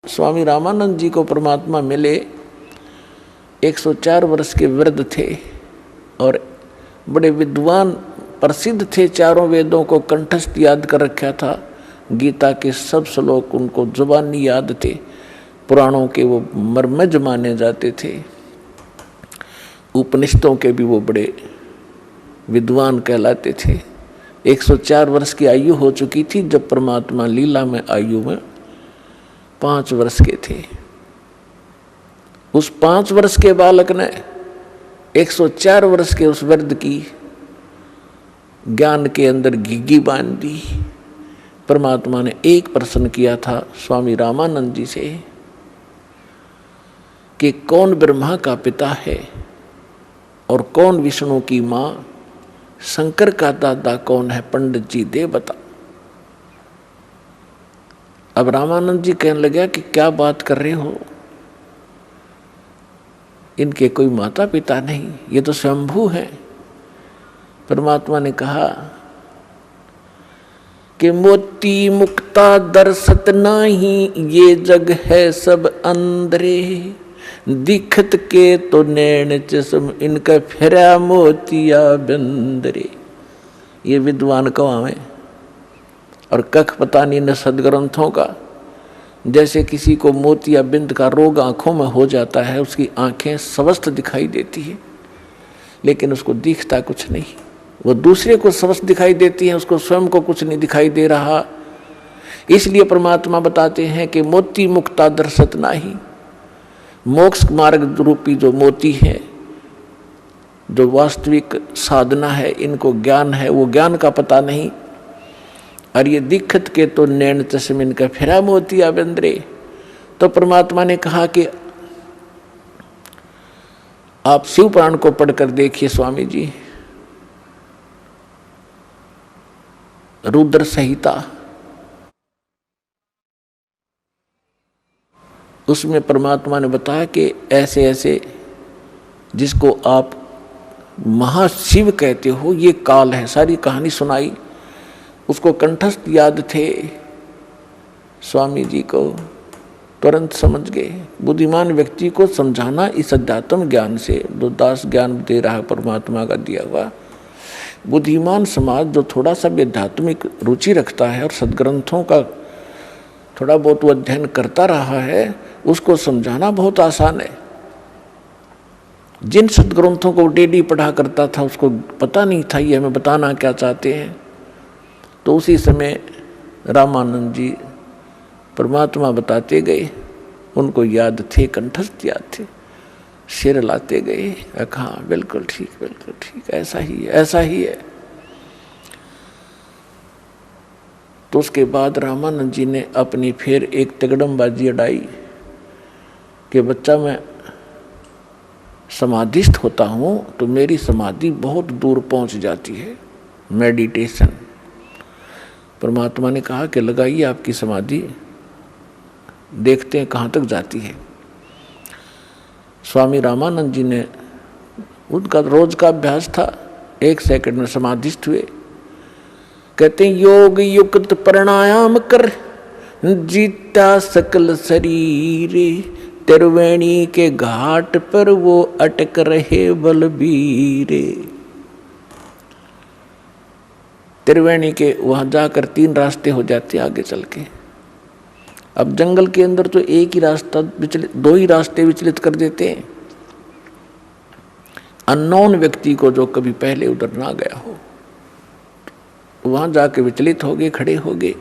स्वामी रामानंद जी को परमात्मा मिले। 104 वर्ष के वृद्ध थे और बड़े विद्वान प्रसिद्ध थे। चारों वेदों को कंठस्थ याद कर रखा था। गीता के सब श्लोक उनको जुबानी याद थे। पुराणों के वो मर्मज्ञ माने जाते थे। उपनिषदों के भी वो बड़े विद्वान कहलाते थे। 104 वर्ष की आयु हो चुकी थी जब परमात्मा लीला में आयु में 5 वर्ष के थे। उस 5 वर्ष के बालक ने 104 वर्ष के उस वृद्ध की ज्ञान के अंदर घिघी बांध दी। परमात्मा ने एक प्रश्न किया था स्वामी रामानंद जी से कि कौन ब्रह्मा का पिता है और कौन विष्णु की मां, शंकर का दादा कौन है, पंडित जी दे बता। अब रामानंद जी कहने लगे कि क्या बात कर रहे हो, इनके कोई माता पिता नहीं, ये तो स्वयंभू हैं। परमात्मा ने कहा कि मोती मुक्ता दर्शत नाही, ये जग है सब अंधरे, दिखत के तो नैन चश्म, इनका फिरा मोतिया बंदरे। ये विद्वान कवावे और कख पता नहीं न सदग्रंथों का। जैसे किसी को मोतिया बिंद का रोग आंखों में हो जाता है, उसकी आंखें स्वस्थ दिखाई देती है लेकिन उसको दिखता कुछ नहीं। वो दूसरे को स्वस्थ दिखाई देती है, उसको स्वयं को कुछ नहीं दिखाई दे रहा। इसलिए परमात्मा बताते हैं कि मोती मुक्ता दर्शत नाही, मोक्ष मार्ग रूपी जो मोती है, जो वास्तविक साधना है, इनको ज्ञान है, वो ज्ञान का पता नहीं। और ये दिक्कत के तो नैन चश्मिन का फिरा मोतिया बंदरे। तो परमात्मा ने कहा कि आप शिव पुराण को पढ़कर देखिए स्वामी जी, रुद्र संहिता, उसमें परमात्मा ने बताया कि ऐसे ऐसे जिसको आप महाशिव कहते हो ये काल है। सारी कहानी सुनाई, उसको कंठस्थ याद थे। स्वामी जी को तुरंत समझ गए। बुद्धिमान व्यक्ति को समझाना इस अध्यात्म ज्ञान से, जो दास ज्ञान दे रहा है परमात्मा का दिया हुआ। बुद्धिमान समाज जो थोड़ा सा भी आध्यात्मिक रुचि रखता है और सदग्रंथों का थोड़ा बहुत वो अध्ययन करता रहा है, उसको समझाना बहुत आसान है। जिन सदग्रंथों को डेली पढ़ा करता था उसको पता नहीं था ये हमें बताना क्या चाहते हैं। तो उसी समय रामानंद जी परमात्मा बताते गए, उनको याद थे, कंठस्थ याद थे, सिर लाते गए, कहा बिल्कुल ठीक, बिल्कुल ठीक, ऐसा ही है, ऐसा ही है। तो उसके बाद रामानंद जी ने अपनी फिर एक तिगड़मबाजी अड़ाई कि बच्चा मैं समाधिस्थ होता हूँ तो मेरी समाधि बहुत दूर पहुँच जाती है, मेडिटेशन। परमात्मा ने कहा कि लगाइए आपकी समाधि, देखते हैं कहाँ तक जाती है। स्वामी रामानंद जी ने, उनका रोज का अभ्यास था, 1 सेकंड में समाधिस्थ हुए। कहते हैं योग युक्त प्राणायाम कर, जीता सकल शरीर, त्रिवेणी के घाट पर वो अटक रहे बलबीरे। त्रिवेणी के वहां जाकर 3 रास्ते हो जाते आगे चल के। अब जंगल के अंदर तो एक ही रास्ता विचलित, 2 ही रास्ते विचलित कर देते हैं। अननोन व्यक्ति को जो कभी पहले उधर ना गया हो, वहां जाके विचलित हो गए, खड़े हो गए।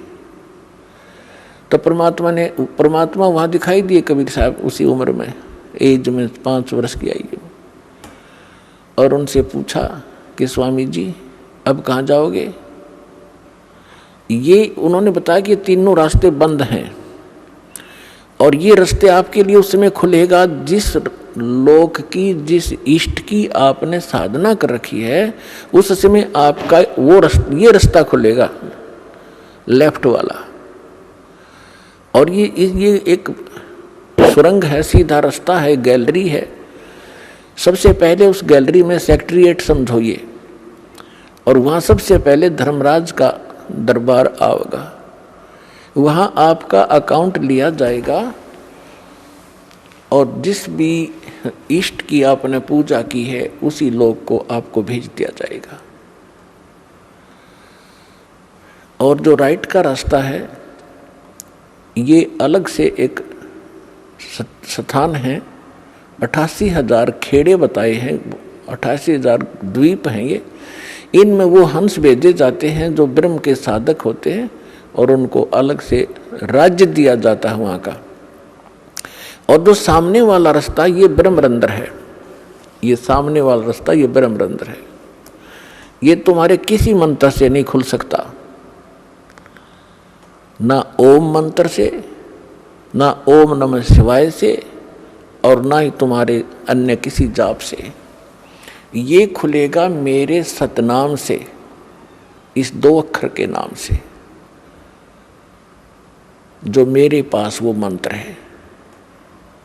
तो परमात्मा वहां दिखाई दिए कबीर साहब उसी उम्र में, एज में 5 वर्ष की आयु, और उनसे पूछा कि स्वामी जी अब कहाँ जाओगे। ये उन्होंने बताया कि तीनों रास्ते बंद हैं और ये रास्ते आपके लिए उस समय खुलेगा जिस लोक की, जिस इष्ट की आपने साधना कर रखी है, उस समय आपका वो ये रास्ता खुलेगा, लेफ्ट वाला। और ये एक सुरंग है, सीधा रास्ता है, गैलरी है। सबसे पहले उस गैलरी में सेक्रेटरीएट समझोइए और वहाँ सबसे पहले धर्मराज का दरबार आएगा। वहाँ आपका अकाउंट लिया जाएगा और जिस भी इष्ट की आपने पूजा की है उसी लोक को आपको भेज दिया जाएगा। और जो राइट का रास्ता है ये अलग से एक स्थान है, 88,000 खेड़े बताए हैं, 88,000 द्वीप हैं ये। इनमें वो हंस भेजे जाते हैं जो ब्रह्म के साधक होते हैं और उनको अलग से राज्य दिया जाता है वहाँ का। और जो सामने वाला रास्ता ये ब्रह्मरंध्र है, ये सामने वाला रास्ता ये ब्रह्मरंध्र है। ये तुम्हारे किसी मंत्र से नहीं खुल सकता, ना ओम मंत्र से, ना ओम नमः शिवाय से, और ना ही तुम्हारे अन्य किसी जाप से। ये खुलेगा मेरे सतनाम से, इस 2 अक्षर के नाम से, जो मेरे पास वो मंत्र है।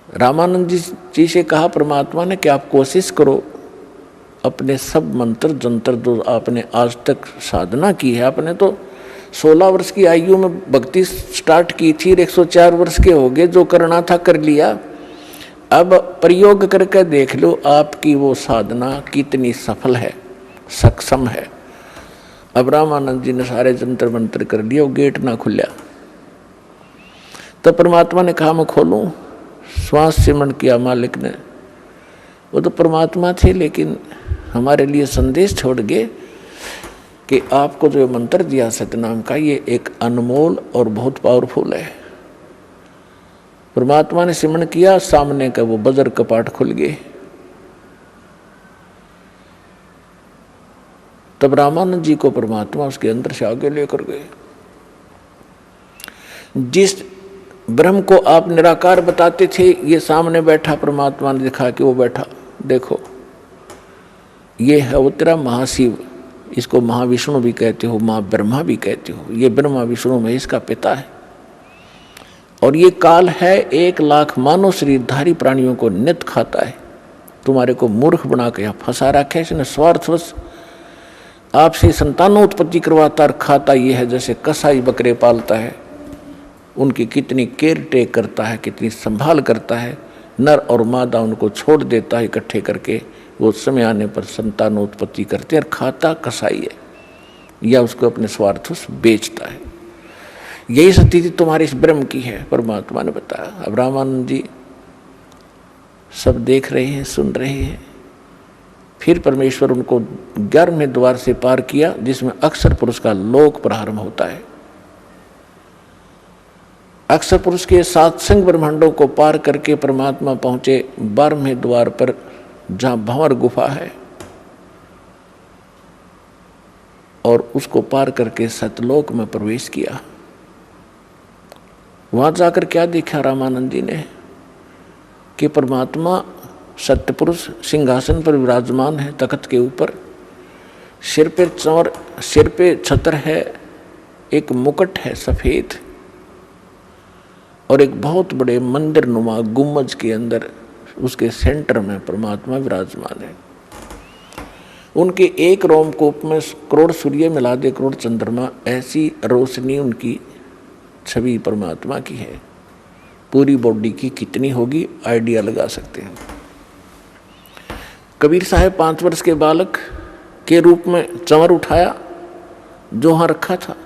रामानंद जी से कहा परमात्मा ने कि आप कोशिश करो अपने सब मंत्र जंतर जो आपने आज तक साधना की है। आपने तो 16 वर्ष की आयु में भक्ति स्टार्ट की थी, 104 वर्ष के हो गए, जो करना था कर लिया। अब प्रयोग करके देख लो आपकी वो साधना कितनी सफल है, सक्षम है। अब रामानंद जी ने सारे जंतर मंत्र कर लिया, वो गेट ना खुला। तो परमात्मा ने कहा मैं खोलूं। श्वास सिमरण किया मालिक ने। वो तो परमात्मा थे लेकिन हमारे लिए संदेश छोड़ गए कि आपको जो मंत्र दिया सतनाम का ये एक अनमोल और बहुत पावरफुल है। परमात्मा ने सिमरण किया, सामने का वो बजर कपाट खुल गए। तब रामानंद जी को परमात्मा उसके अंदर से आगे लेकर गए। जिस ब्रह्म को आप निराकार बताते थे ये सामने बैठा, परमात्मा ने दिखा कि वो बैठा, देखो ये है उत्तरा महाशिव, इसको महाविष्णु भी कहते हो, माँ ब्रह्मा भी कहते हो। ये ब्रह्मा विष्णु महेश का पिता है। और ये काल है 1,00,000 मानव शरीरधारी प्राणियों को नित खाता है। तुम्हारे को मूर्ख बना के यहाँ फंसा रखा है इसने स्वार्थवश। आपसे संतानों उत्पत्ति करवाता और खाता ये है जैसे कसाई बकरे पालता है, उनकी कितनी केयर टेक करता है, कितनी संभाल करता है। नर और मादा उनको छोड़ देता है इकट्ठे करके, वो समय आने पर संतानों उत्पत्ति करते हैं। और खाता कसाई है या उसको अपने स्वार्थवश बेचता है। यही स्थिति तुम्हारे इस ब्रह्म की है, परमात्मा ने बताया। अब रामानंद जी सब देख रहे हैं, सुन रहे हैं। फिर परमेश्वर उनको 11वें द्वार से पार किया जिसमें अक्षर पुरुष का लोक प्रारंभ होता है। अक्षर पुरुष के सातसंग ब्रह्मांडों को पार करके परमात्मा पहुंचे 12वें द्वार पर, जहां भंवर गुफा है, और उसको पार करके सतलोक में प्रवेश किया। वहां जाकर क्या देखा रामानंद जी ने कि परमात्मा सत्यपुरुष सिंहासन पर विराजमान है, तख्त के ऊपर। सिर पे चौर, सिर पे छत्र है, एक मुकुट है सफेद, और एक बहुत बड़े मंदिर नुमा गुम्बज के अंदर उसके सेंटर में परमात्मा विराजमान है। उनके एक रोमकूप में करोड़ सूर्य मिला दे करोड़ चंद्रमा, ऐसी रोशनी उनकी छवि परमात्मा की है। पूरी बॉडी की कितनी होगी आइडिया लगा सकते हैं। कबीर साहब 5 वर्ष के बालक के रूप में चंवर उठाया जो वहाँ रखा था,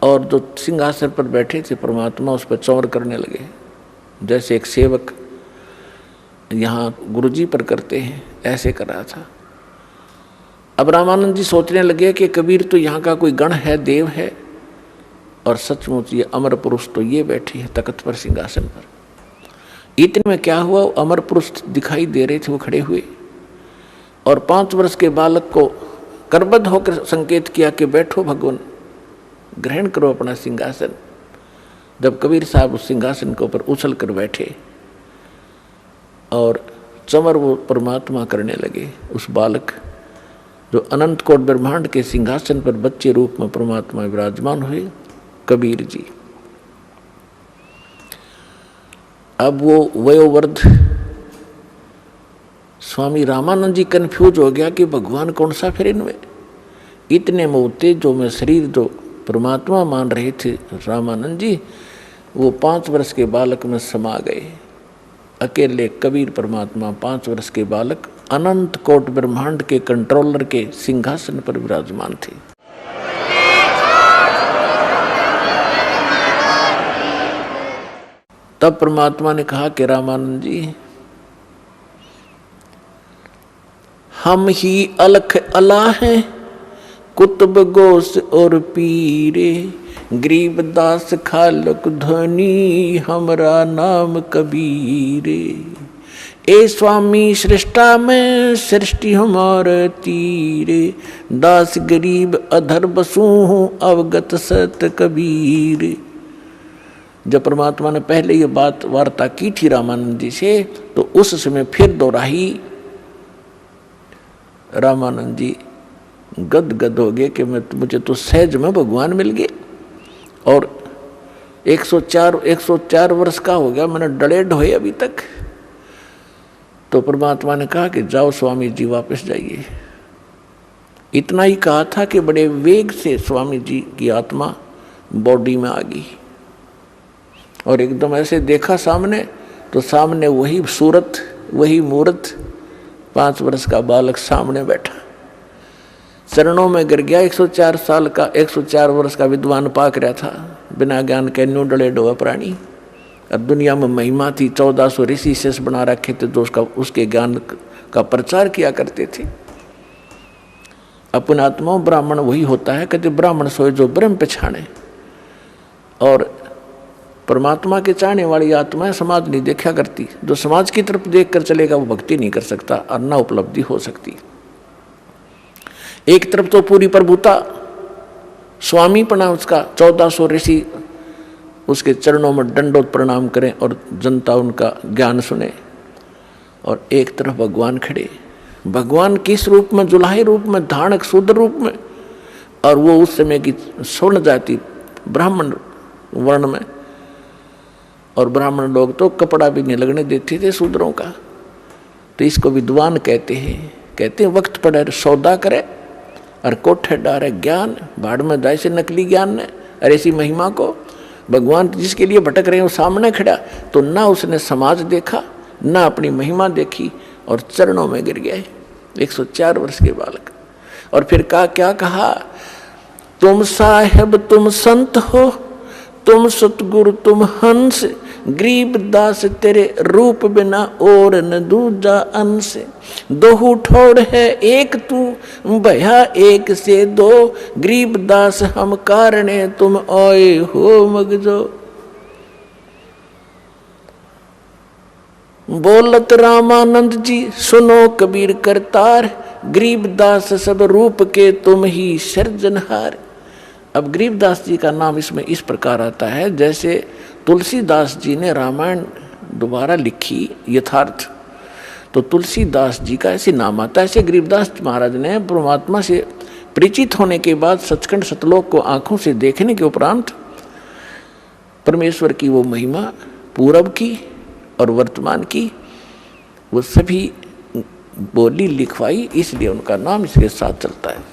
और जो सिंहासन पर बैठे थे परमात्मा उस पर चंवर करने लगे, जैसे एक सेवक यहाँ गुरुजी पर करते हैं, ऐसे कर रहा था। अब रामानंद जी सोचने लगे कि कबीर तो यहाँ का कोई गण है, देव है, और सचमुच ये अमर पुरुष तो ये बैठे हैं तख्त पर, सिंहासन पर। इतने में क्या हुआ, अमर पुरुष दिखाई दे रहे थे, वो खड़े हुए और 5 वर्ष के बालक को करबद्ध होकर संकेत किया कि बैठो भगवान, ग्रहण करो अपना सिंहासन। जब कबीर साहब उस सिंहासन के ऊपर उछल कर बैठे और चंवर वो परमात्मा करने लगे, उस बालक जो अनंत कोट ब्रह्मांड के सिंहासन पर बच्चे रूप में परमात्मा विराजमान हुए, कबीर जी। अब वो वयोवृद्ध स्वामी रामानंद जी कंफ्यूज हो गया कि भगवान कौन सा फिर इनमें। इतने मोते जो मैं शरीर जो परमात्मा मान रहे थे रामानंद जी, वो 5 वर्ष के बालक में समा गए। अकेले कबीर परमात्मा 5 वर्ष के बालक अनंत कोट ब्रह्मांड के कंट्रोलर के सिंहासन पर विराजमान थे। तब परमात्मा ने कहा कि रामानंद जी, हम ही अलख अला हैं, कुतुब गोस और पीरे, गरीबदास खालक धनी, हमरा नाम कबीरे। ए स्वामी सृष्टा में सृष्टि हमारे तीरे, दास गरीब अधर बसू हूँ अवगत सत कबीर। जब परमात्मा ने पहले ये बात वार्ता की थी रामानंद जी से, तो उस समय फिर दोहराई। रामानंद जी गदगद हो गए कि मुझे तो सहज में भगवान मिल गए, और 104 वर्ष का हो गया, मैंने डरे ढोए अभी तक। तो परमात्मा ने कहा कि जाओ स्वामी जी वापस जाइए। इतना ही कहा था कि बड़े वेग से स्वामी जी की आत्मा बॉडी में आ गई, और एकदम ऐसे देखा सामने, तो सामने वही सूरत, वही मूर्त, 5 वर्ष का बालक सामने बैठा, चरणों में गिर गया। 104 वर्ष का विद्वान पाक रहा था, बिना ज्ञान के न्यू डले डोआ प्राणी। और दुनिया में महिमा थी, 1400 ऋषि शेष बना रखे थे जो उसके ज्ञान का प्रचार किया करते थे। अपन आत्मा ब्राह्मण वही होता है, कहते ब्राह्मण सोए जो ब्रह्म पछाणे। और परमात्मा के चाहने वाली आत्माएं समाज नहीं देखा करती। जो समाज की तरफ देख कर चलेगा वो भक्ति नहीं कर सकता और न उपलब्धि हो सकती। एक तरफ तो पूरी प्रभुता, स्वामी पना उसका, 1400 ऋषि उसके चरणों में दंडोत प्रणाम करें और जनता उनका ज्ञान सुने, और एक तरफ भगवान खड़े। भगवान किस रूप में? जुलाही रूप में, धानक शूद्र रूप में, और वो उस समय की स्वर्ण जाति ब्राह्मण वर्ण में। और ब्राह्मण लोग तो कपड़ा भी नहीं लगने देते थे शूद्रों का। तो इसको विद्वान कहते हैं। कहते हैं वक्त पड़े सौदा करे और कोठे डारे ज्ञान, भाड़ में जाए से नकली ज्ञान ने। और ऐसी महिमा को भगवान जिसके लिए भटक रहे हैं वो सामने खड़ा, तो ना उसने समाज देखा, ना अपनी महिमा देखी, और चरणों में गिर गए 104 वर्ष के बालक। और फिर क्या कहा? तुम साहेब तुम संत हो, तुम सतगुरु तुम हंस, गरीबदास तेरे रूप बिना और न दूजा अंश। दोहू ठोड़ है एक तू, भया एक से दो, गरीबदास हम कारणे तुम आए हो मगजो। बोलत रामानंद जी सुनो कबीर करतार, गरीबदास सब रूप के तुम ही सृजनहार। अब गरीबदास जी का नाम इसमें इस प्रकार आता है जैसे तुलसीदास जी ने रामायण दोबारा लिखी यथार्थ, तो तुलसीदास जी का ऐसे नाम आता है। ऐसे गरीबदास महाराज ने परमात्मा से परिचित होने के बाद सचखंड सतलोक को आंखों से देखने के उपरांत परमेश्वर की वो महिमा पूरब की और वर्तमान की वो सभी बोली लिखवाई, इसलिए उनका नाम इसके साथ चलता है।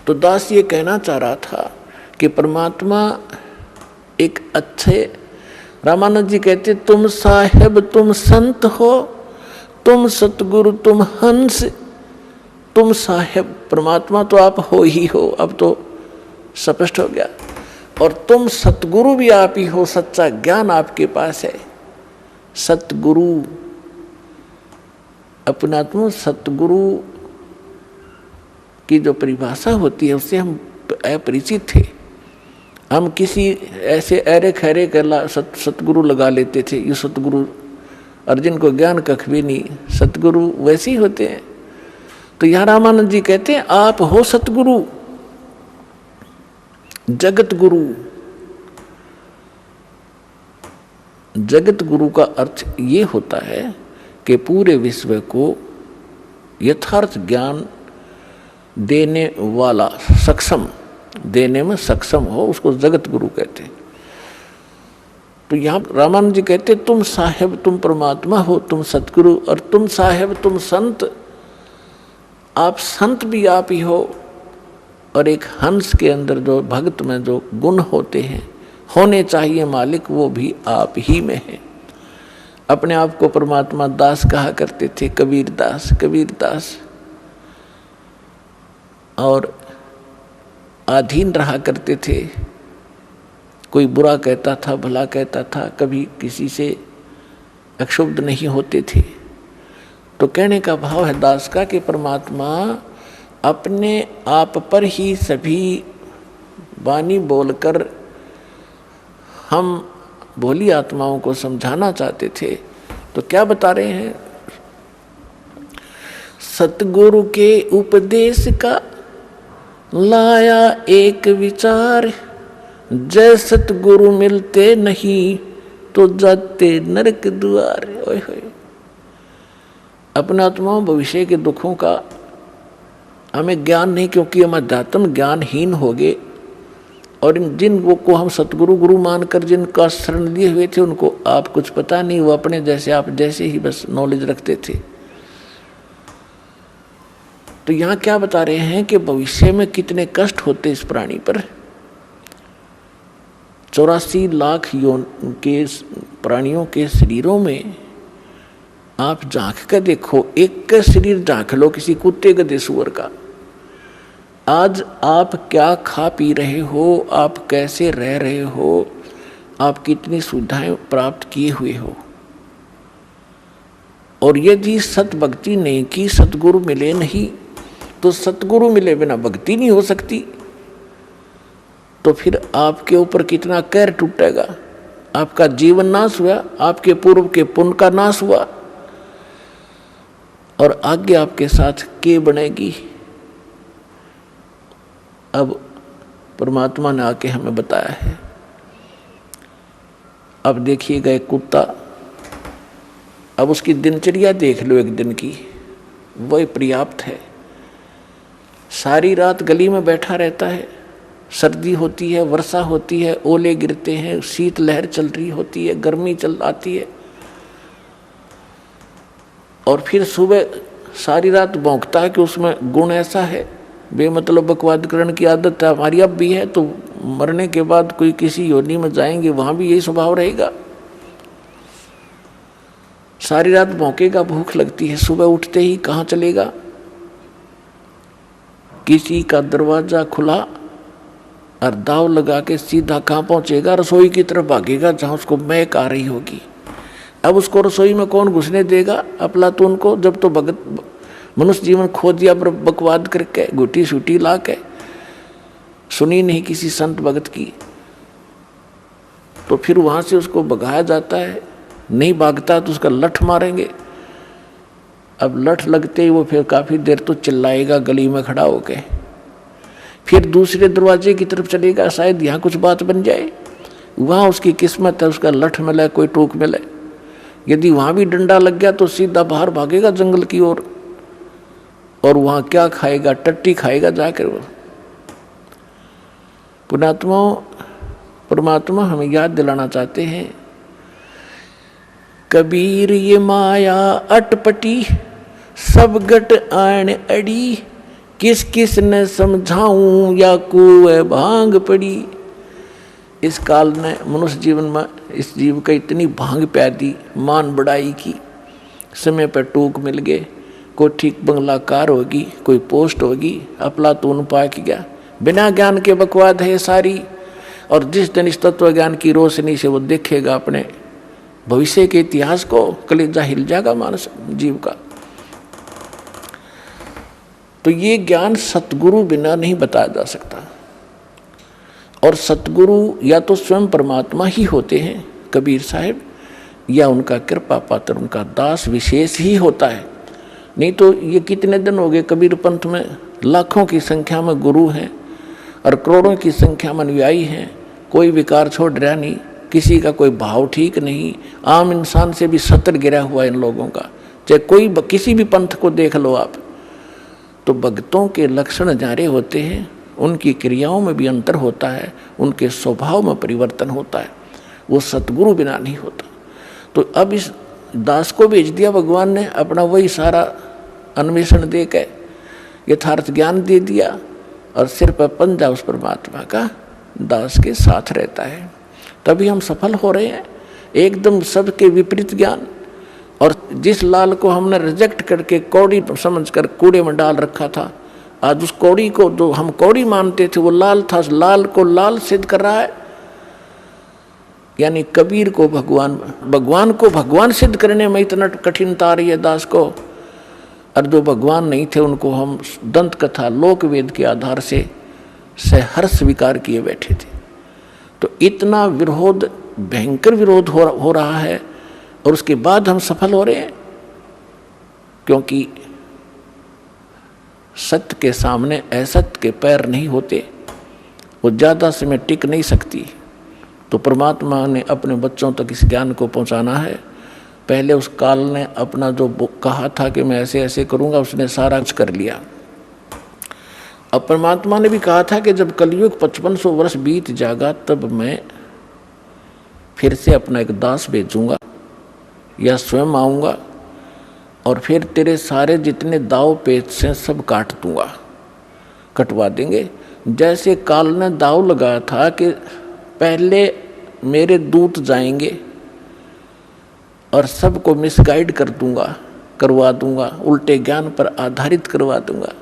तो दास ये कहना चाह रहा था कि परमात्मा एक अच्छे, रामानंद जी कहते तुम साहेब तुम संत हो, तुम सतगुरु तुम हंस। तुम साहेब परमात्मा तो आप हो ही हो, अब तो स्पष्ट हो गया। और तुम सतगुरु भी आप ही हो, सच्चा ज्ञान आपके पास है। सतगुरु अपना तुम सतगुरु की जो परिभाषा होती है उससे हम अपरिचित थे। हम किसी ऐसे अरे खैरे कर सतगुरु लगा लेते थे। ये सतगुरु अर्जुन को ज्ञान कख भी नहीं, सतगुरु वैसे ही होते हैं। तो यहाँ रामानंद जी कहते हैं आप हो सतगुरु, जगत गुरु। जगत गुरु का अर्थ ये होता है कि पूरे विश्व को यथार्थ ज्ञान देने वाला, सक्षम, देने में सक्षम हो, उसको जगत गुरु कहते हैं। तो यहाँ रामानंद जी कहते तुम साहेब तुम परमात्मा हो, तुम सतगुरु, और तुम साहेब तुम संत। आप संत भी आप ही हो, और एक हंस के अंदर जो भक्त में जो गुण होते हैं, होने चाहिए मालिक, वो भी आप ही में है। अपने आप को परमात्मा दास कहा करते थे, कबीर दास, कबीर दास, और अधीन रहा करते थे। कोई बुरा कहता था, भला कहता था, कभी किसी से अक्षुब्ध नहीं होते थे। तो कहने का भाव है दास का कि परमात्मा अपने आप पर ही सभी वाणी बोलकर हम भोली आत्माओं को समझाना चाहते थे। तो क्या बता रहे हैं? सतगुरु के उपदेश का लाया एक विचार, जय सतगुरु मिलते नहीं तो जाते नरक द्वार। ओए होए, अपने आत्माओं भविष्य के दुखों का हमें ज्ञान नहीं, क्योंकि हम अध्यात्म ज्ञानहीन हो गए। और जिन वो को हम सतगुरु गुरु मानकर जिनका शरण लिए हुए थे उनको आप कुछ पता नहीं, वो अपने जैसे आप जैसे ही बस नॉलेज रखते थे। तो यहाँ क्या बता रहे हैं कि भविष्य में कितने कष्ट होते इस प्राणी पर। 84 लाख योन के प्राणियों के शरीरों में आप झांक कर देखो, एक का शरीर झांक लो किसी कुत्ते गधे सुअर का। आज आप क्या खा पी रहे हो, आप कैसे रह रहे हो, आप कितनी सुविधाएं प्राप्त किए हुए हो। और यदि सत भक्ति नहीं की, सतगुरु मिले नहीं, तो सतगुरु मिले बिना भक्ति नहीं हो सकती। तो फिर आपके ऊपर कितना कहर टूटेगा। आपका जीवन नाश हुआ, आपके पूर्व के पुण्य का नाश हुआ, और आगे आपके साथ के बनेगी। अब परमात्मा ने आके हमें बताया है। अब देखिएगा एक कुत्ता, अब उसकी दिनचर्या देख लो एक दिन की, वही पर्याप्त है। सारी रात गली में बैठा रहता है, सर्दी होती है, वर्षा होती है, ओले गिरते हैं, शीत लहर चल रही होती है, गर्मी चल आती है, और फिर सुबह सारी रात भौंकता है कि उसमें गुण ऐसा है, बेमतलब बकवादकरण की आदत है, हमारी अब भी है। तो मरने के बाद कोई किसी योनि में जाएंगे, वहां भी यही स्वभाव रहेगा। सारी रात भौंकेगा, भूख लगती है, सुबह उठते ही कहाँ चलेगा? किसी का दरवाजा खुला और दाव लगा के सीधा कहाँ पहुंचेगा? रसोई की तरफ भागेगा जहां उसको महक आ रही होगी। अब उसको रसोई में कौन घुसने देगा? अफलातून को। जब तो भगत मनुष्य जीवन खो दिया बकवाद करके, घुटी सूटी ला के, सुनी नहीं किसी संत भगत की, तो फिर वहां से उसको भगाया जाता है। नहीं भागता तो उसका लठ मारेंगे। अब लठ लगते ही वो फिर काफी देर तो चिल्लाएगा गली में खड़ा होके, फिर दूसरे दरवाजे की तरफ चलेगा, शायद यहाँ कुछ बात बन जाए। वहाँ उसकी किस्मत है, उसका लठ मिले, कोई टोक मिले। यदि वहाँ भी डंडा लग गया तो सीधा बाहर भागेगा जंगल की ओर, और वहाँ क्या खाएगा? टट्टी खाएगा जाकर वो। पुणात्मा परमात्मा हमें याद दिलाना चाहते हैं, कबीर ये माया अटपटी, सब गट आन अड़ी, किस किस ने समझाऊं या कुएं भांग पड़ी। इस काल ने मनुष्य जीवन में इस जीव का इतनी भांग प्यादी, मान बढ़ाई की, समय पर टूक मिल गए, कोई ठीक बंगला कार होगी, कोई पोस्ट होगी, अफलातून पाक गया। बिना ज्ञान के बकवाद है सारी। और जिस दिन इस तत्व ज्ञान की रोशनी से वो देखेगा अपने भविष्य के इतिहास को, कलेजा हिल जाएगा मानस जीव का। तो ये ज्ञान सतगुरु बिना नहीं बताया जा सकता। और सतगुरु या तो स्वयं परमात्मा ही होते हैं कबीर साहब, या उनका कृपा पात्र, उनका दास विशेष ही होता है। नहीं तो ये कितने दिन हो गए कबीर पंथ में लाखों की संख्या में गुरु हैं और करोड़ों की संख्या में अनुयायी हैं, कोई विकार छोड़ रहा नहीं, किसी का कोई भाव ठीक नहीं। आम इंसान से भी सतर गिरा हुआ इन लोगों का। चाहे कोई किसी भी पंथ को देख लो आप, तो भक्तों के लक्षण जारे होते हैं, उनकी क्रियाओं में भी अंतर होता है, उनके स्वभाव में परिवर्तन होता है। वो सतगुरु बिना नहीं होता। तो अब इस दास को भेज दिया भगवान ने, अपना वही सारा अन्वेषण दे के यथार्थ ज्ञान दे दिया, और सिर पर पंजा उस परमात्मा का दास के साथ रहता है। तभी हम सफल हो रहे हैं। एकदम सबके विपरीत ज्ञान, और जिस लाल को हमने रिजेक्ट करके कौड़ी समझकर कूड़े में डाल रखा था, आज उस कौड़ी को जो हम कौड़ी मानते थे वो लाल था, उस लाल को लाल सिद्ध कर रहा है। यानी कबीर को भगवान, भगवान को भगवान सिद्ध करने में इतना कठिनता आ रही है दास को, और जो भगवान नहीं थे उनको हम दंत कथा लोक वेद के आधार से सहर्ष स्वीकार किए बैठे थे। तो इतना विरोध, भयंकर विरोध हो रहा है, और उसके बाद हम सफल हो रहे हैं, क्योंकि सत्य के सामने असत्य के पैर नहीं होते, वो ज़्यादा समय टिक नहीं सकती। तो परमात्मा ने अपने बच्चों तक इस ज्ञान को पहुंचाना है। पहले उस काल ने अपना जो कहा था कि मैं ऐसे ऐसे करूंगा, उसने सारा कुछ कर लिया। अब परमात्मा ने भी कहा था कि जब कलयुग 5500 वर्ष बीत जाएगा तब मैं फिर से अपना एक दास भेजूंगा या स्वयं आऊँगा, और फिर तेरे सारे जितने दाव पेच से सब काट दूंगा, कटवा देंगे। जैसे काल ने दाव लगाया था कि पहले मेरे दूत जाएंगे और सबको मिसगाइड कर दूंगा, करवा दूंगा, उल्टे ज्ञान पर आधारित करवा दूंगा।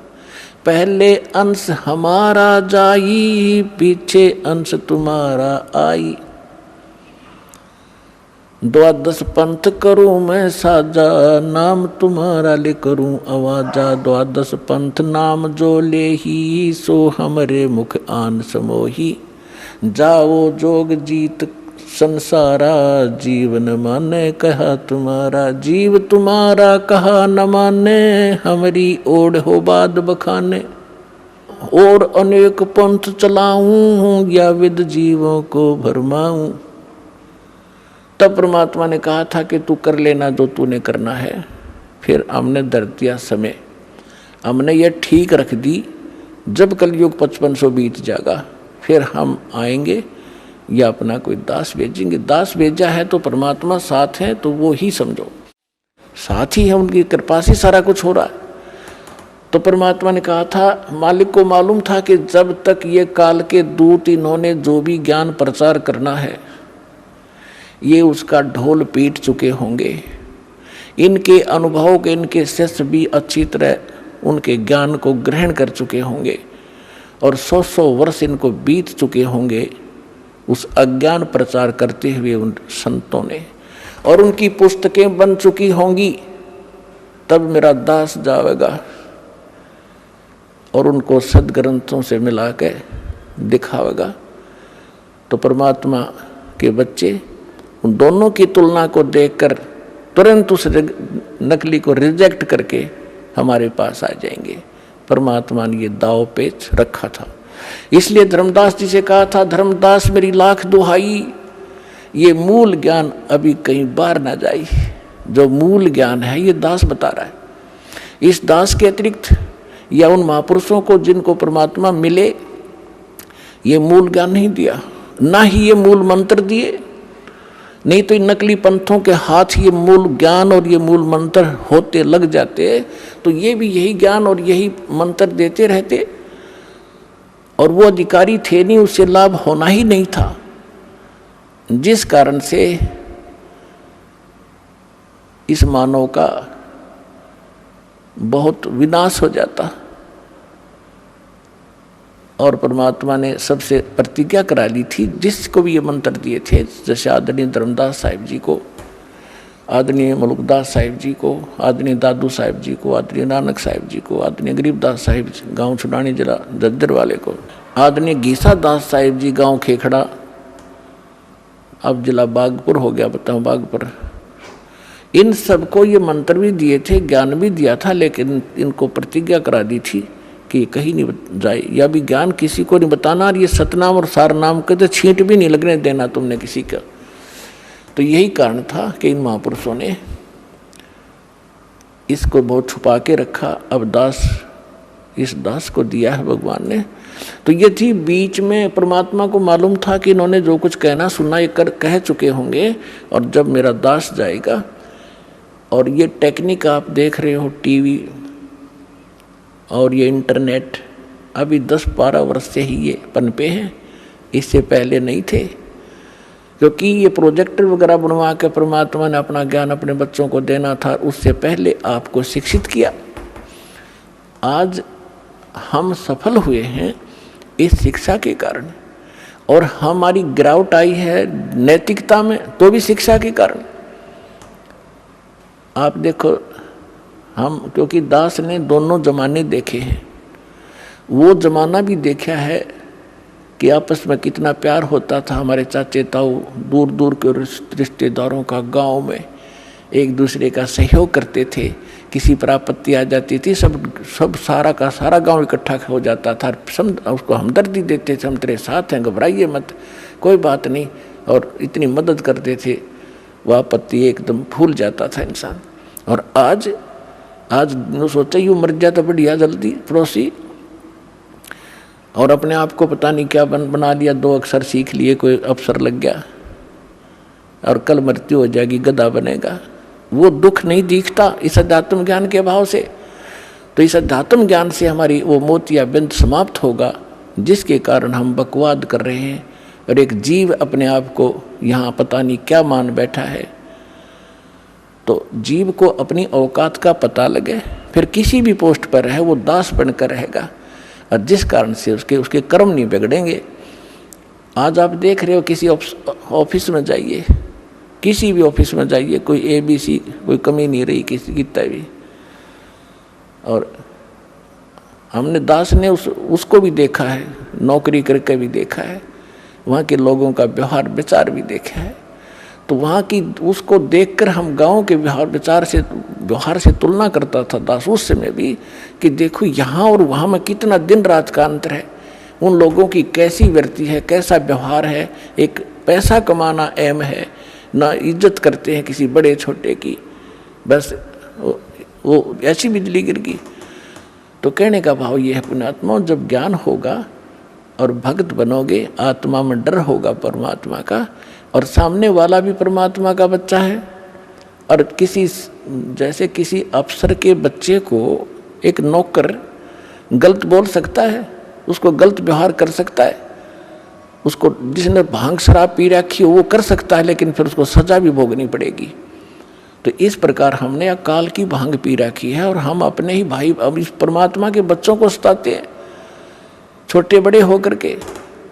पहले अंश हमारा जाई, पीछे अंश तुम्हारा आई। 12 पंथ करूं मैं साजा, नाम तुम्हारा ले करूं आवाजा। 12 पंथ नाम जो ले ही, सो हमरे मुख आन समोही। जाओ जोग जीत संसारा, जीवन माने कहा तुम्हारा। जीव तुम्हारा कहा न माने, हमारी ओढ़ हो बाद बखाने। और अनेक पंथ चलाऊं, या विद जीवों को भरमाऊं। तब परमात्मा ने कहा था कि तू कर लेना जो तूने करना है। फिर हमने धर दिया समय, हमने ये ठीक रख दी, जब कलयुग 5500 बीत जाएगा फिर हम आएंगे या अपना कोई दास भेजेंगे। दास भेजा है तो परमात्मा साथ है, तो वो ही समझो साथ ही है, उनकी कृपा से सारा कुछ हो रहा है। तो परमात्मा ने कहा था, मालिक को मालूम था कि जब तक ये काल के दूत इन्होंने जो भी ज्ञान प्रचार करना है, ये उसका ढोल पीट चुके होंगे। इनके अनुभव के इनके शिष्य भी अच्छी तरह उनके ज्ञान को ग्रहण कर चुके होंगे, और 100 वर्ष इनको बीत चुके होंगे उस अज्ञान प्रचार करते हुए उन संतों ने, और उनकी पुस्तकें बन चुकी होंगी। तब मेरा दास जाएगा और उनको सदग्रंथों से मिला के दिखावेगा। तो परमात्मा के बच्चे उन दोनों की तुलना को देखकर तुरंत उस नकली को रिजेक्ट करके हमारे पास आ जाएंगे। परमात्मा ने ये दाव पेच रखा था। इसलिए धर्मदास जी से कहा था, धर्मदास मेरी लाख दुहाई, ये मूल ज्ञान अभी कहीं बाहर ना जाए। जो मूल ज्ञान है ये दास बता रहा है। इस दास के अतिरिक्त या उन महापुरुषों को जिनको परमात्मा मिले, ये मूल ज्ञान नहीं दिया, ना ही ये मूल मंत्र दिए। नहीं तो इन नकली पंथों के हाथ ये मूल ज्ञान और ये मूल मंत्र होते लग जाते, तो ये भी यही ज्ञान और यही मंत्र देते रहते, और वो अधिकारी थे नहीं, उससे लाभ होना ही नहीं था। जिस कारण से इस मानव का बहुत विनाश हो जाता। और परमात्मा ने सबसे प्रतिज्ञा करा ली थी, जिसको भी ये मंत्र दिए थे, जैसे आदरणीय धर्मदास साहिब जी को, आदरणीय मुल्कदास साहिब जी को, आदरणीय दादू साहिब जी को, आदरणीय नानक साहिब जी को, आदरणीय गरीबदास साहिब गांव छुड़ानी जिला जज्जर वाले को, आदरणीय गीसा दास साहिब जी गांव खेखड़ा, अब जिला बागपुर हो गया, बताओ बागपुर। इन सबको ये मंत्र भी दिए थे, ज्ञान भी दिया था, लेकिन इनको प्रतिज्ञा करा दी थी कि कहीं नहीं जाए, या भी ज्ञान किसी को नहीं बताना, और ये सतनाम और सारनाम के तो छींट भी नहीं लगने देना तुमने किसी का। तो यही कारण था कि इन महापुरुषों ने इसको बहुत छुपा के रखा। अब दास, इस दास को दिया है भगवान ने। तो ये थी, बीच में परमात्मा को मालूम था कि इन्होंने जो कुछ कहना सुनना ये कह चुके होंगे, और जब मेरा दास जाएगा, और ये टेक्निक आप देख रहे हो, टीवी और ये इंटरनेट अभी 10-12 वर्ष से ही ये पनपे हैं, इससे पहले नहीं थे। क्योंकि ये प्रोजेक्टर वगैरह बनवा के परमात्मा ने अपना ज्ञान अपने बच्चों को देना था, उससे पहले आपको शिक्षित किया। आज हम सफल हुए हैं इस शिक्षा के कारण, और हमारी गिरावट आई है नैतिकता में तो भी शिक्षा के कारण। आप देखो, हम क्योंकि दास ने दोनों जमाने देखे हैं, वो जमाना भी देखा है कि आपस में कितना प्यार होता था। हमारे चाचे ताऊ दूर दूर के रिश्तेदारों का गांव में एक दूसरे का सहयोग करते थे। किसी पर आपत्ति आ जाती थी, सब सारा का सारा गांव इकट्ठा हो जाता था, सब उसको हमदर्दी देते थे, हम तेरे साथ हैं, घबराइए मत, कोई बात नहीं, और इतनी मदद करते थे, वह आपत्ति एकदम भूल जाता था इंसान। और आज सोचा यूँ मर जाता बढ़िया जल्दी पड़ोसी, और अपने आप को पता नहीं क्या बना लिया, 2 अक्षर सीख लिए, कोई अफसर लग गया और कल मृत्यु हो जाएगी, गधा बनेगा। वो दुख नहीं दिखता इस अध्यात्म ज्ञान के अभाव से। तो इस अध्यात्म ज्ञान से हमारी वो मोतिया बिंद समाप्त होगा, जिसके कारण हम बकवाद कर रहे हैं, और एक जीव अपने आप को यहाँ पता नहीं क्या मान बैठा है। तो जीव को अपनी औकात का पता लगे, फिर किसी भी पोस्ट पर रहे वो दास बनकर रहेगा, और जिस कारण से उसके कर्म नहीं बिगड़ेंगे। आज आप देख रहे हो, किसी ऑफिस में जाइए, किसी भी ऑफिस में जाइए, कोई ABC कोई कमी नहीं रही किसी की भी। और हमने दास ने उसको भी देखा है, नौकरी करके भी देखा है, वहाँ के लोगों का व्यवहार विचार भी देखा है। तो वहाँ की उसको देखकर हम गांव के व्यवहार से तुलना करता था दास उस समय भी, कि देखो यहाँ और वहाँ में कितना दिन रात का अंतर है। उन लोगों की कैसी वृत्ति है, कैसा व्यवहार है, एक पैसा कमाना एम है, ना इज्जत करते हैं किसी बड़े छोटे की, बस वो ऐसी बिजली गिर गई। तो कहने का भाव ये है, पुण्यात्मा, जब ज्ञान होगा और भक्त बनोगे, आत्मा में डर होगा परमात्मा का, और सामने वाला भी परमात्मा का बच्चा है। और जैसे किसी अफसर के बच्चे को एक नौकर गलत बोल सकता है, उसको गलत व्यवहार कर सकता है, उसको जिसने भांग शराब पी रखी हो वो कर सकता है, लेकिन फिर उसको सजा भी भोगनी पड़ेगी। तो इस प्रकार हमने अकाल की भांग पी रखी है, और हम अपने ही भाई अब इस परमात्मा के बच्चों को सताते हैं छोटे बड़े होकर के।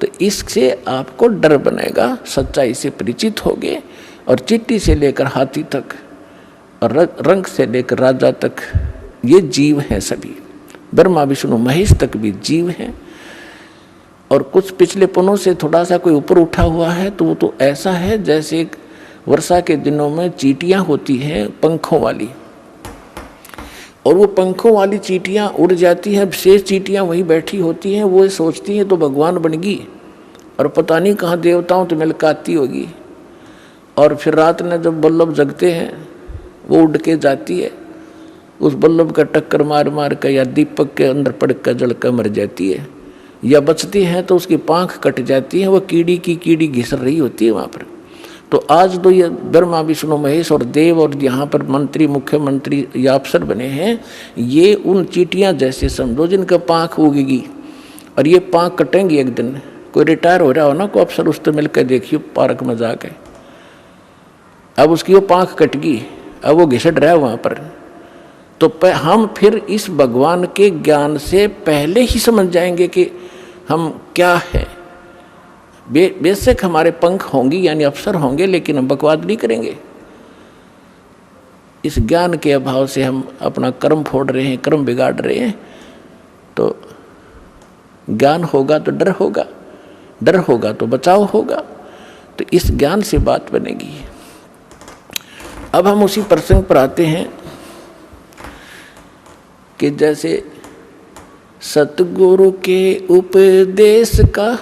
तो इससे आपको डर बनेगा, सच्चाई से परिचित होगे, और चींटी से लेकर हाथी तक और रंग से लेकर राजा तक ये जीव हैं सभी, ब्रह्मा विष्णु महेश तक भी जीव हैं। और कुछ पिछले पनों से थोड़ा सा कोई ऊपर उठा हुआ है, तो वो तो ऐसा है जैसे वर्षा के दिनों में चींटियां होती हैं पंखों वाली, और वो पंखों वाली चींटियां उड़ जाती हैं, शेष चींटियां वहीं बैठी होती हैं, वो सोचती हैं तो भगवान बन गई, और पता नहीं कहाँ देवताओं तो मिलकाती होगी। और फिर रात में जब बल्लभ जगते हैं, वो उड़ के जाती है, उस बल्लभ का टक्कर मार मार कर या दीपक के अंदर पड़ कर जल कर मर जाती है, या बचती हैं तो उसकी पाँख कट जाती है, वो कीड़ी की कीड़ी घिसर रही होती है वहाँ पर। तो आज तो ये ब्रह्मा विष्णु महेश और देव और यहाँ पर मंत्री मुख्यमंत्री या अफसर बने हैं, ये उन चींटियाँ जैसे समझो जिनका पाँख उगेगी, और ये पाँख कटेंगी एक दिन। कोई रिटायर हो रहा हो ना, कोई अफसर उससे मिल कर देखिए पार्क में जाके, अब उसकी वो पाँख कट गई, अब वो घिसट रहा है वहाँ पर। तो हम फिर इस भगवान के ज्ञान से पहले ही समझ जाएंगे कि हम क्या है। बेशक हमारे पंख होंगे यानी अफसर होंगे, लेकिन हम बकवाद नहीं करेंगे। इस ज्ञान के अभाव से हम अपना कर्म फोड़ रहे हैं, कर्म बिगाड़ रहे हैं। तो ज्ञान होगा तो डर होगा, डर होगा तो बचाव होगा। तो इस ज्ञान से बात बनेगी। अब हम उसी प्रसंग पर आते हैं कि जैसे सतगुरु के उपदेश का